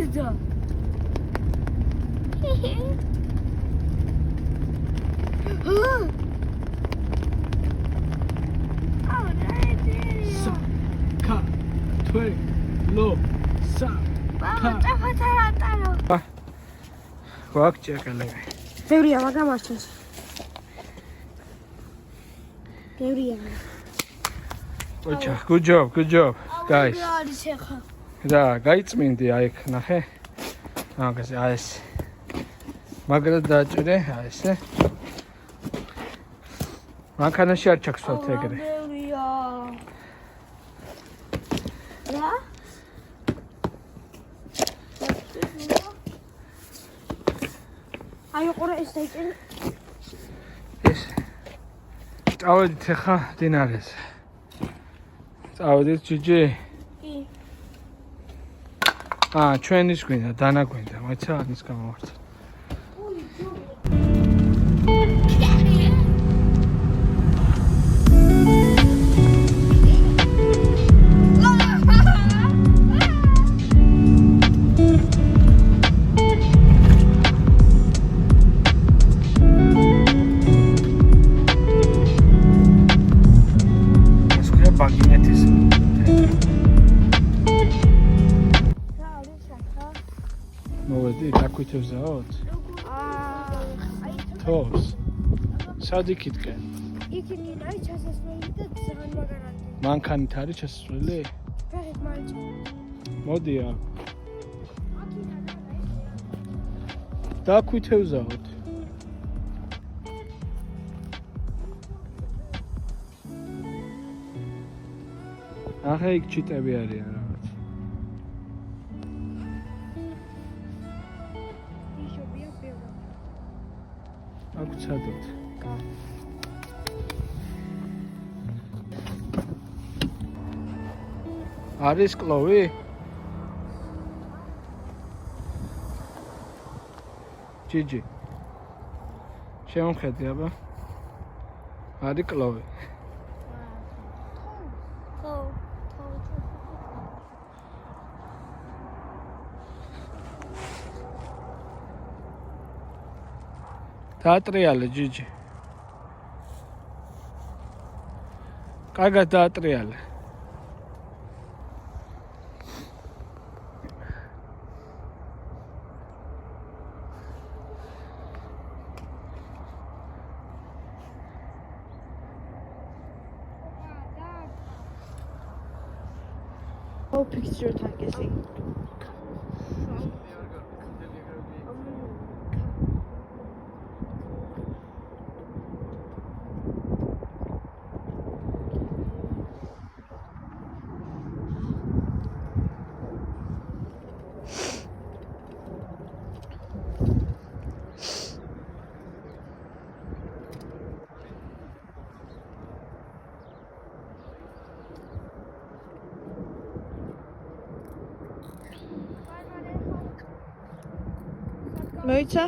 გრძო. ბევრია, მაგრამ არ ჩანს. ბევრია. Good job, guys. არის ახლა. და გაიწმინდი აი ეგ ნახე. მაგაზე აი ეს. მაგრად დააჭერე აი ესე. მანქანაში არ ჩაქსვალთ ეგრე. ბევრია. რა? აი ყურე ეს დაიჭერე. ეს. წავედით ახლა დინარეს. წავედით ჯიჯი. კი. ჩვენის გვინდა, დანა გვინდა, მოიცა ამის გამოვართ. მოვედი, დაკვითებს დაოთ? თოს. სად იქითკენ? იქიდან არის ჩასასვლელი და ძალიან მაგარია. მანქანით არის ჩასასვლელი? ფეხით მაინც. მოდია. დაკვითებს დაოთ. ახლა იქ ჩიტები არიან რაღაც. აგვცადოთ. არის კლოვი? ჯიჯი. შემოხედი აბა. არის კლოვი. დაატრიალე ჯიჯი. კარგად დაატრიალე. Oh, picture targeting. მოიცა?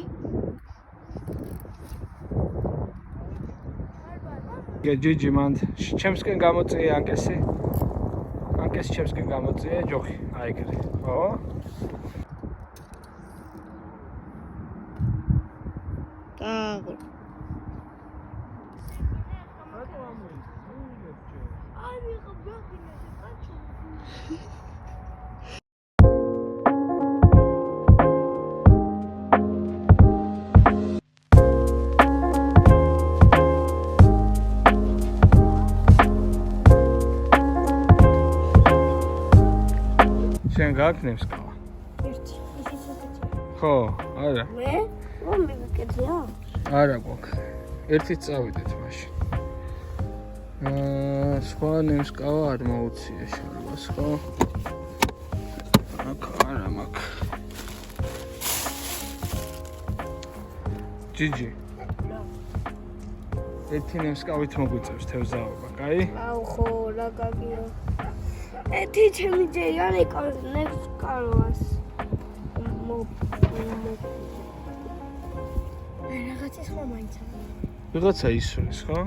ჯიჯი მანდ ჩემსკენ გამოწია ანკესი. ანკესი ჩემსკენ გამოწია ჯოხი. აი ეგრე. ხო? დაღო. აი ხა ბახინე კაჩო. შენ გააკნევს ყავა? ერთი, ისიც უკეთია. ხო, არა. მე? რომ მეკეთია? არა გვაქვს. ერთით წავიდეთ მაშინ. სხვა ნემს ყავა არ მოუწია შენობას, ხო? აქ არა მაქვს. ჯიჯი. ერთი ნემს ყავით მოგვიწევს თევზაობა, კაი? აუ ხო, რა გაგიო. ერთი ჩემი ჯერიანი ნებს კარვას. რაღაცის ხომ მაინც. ვიღაცა ისურის, ხო?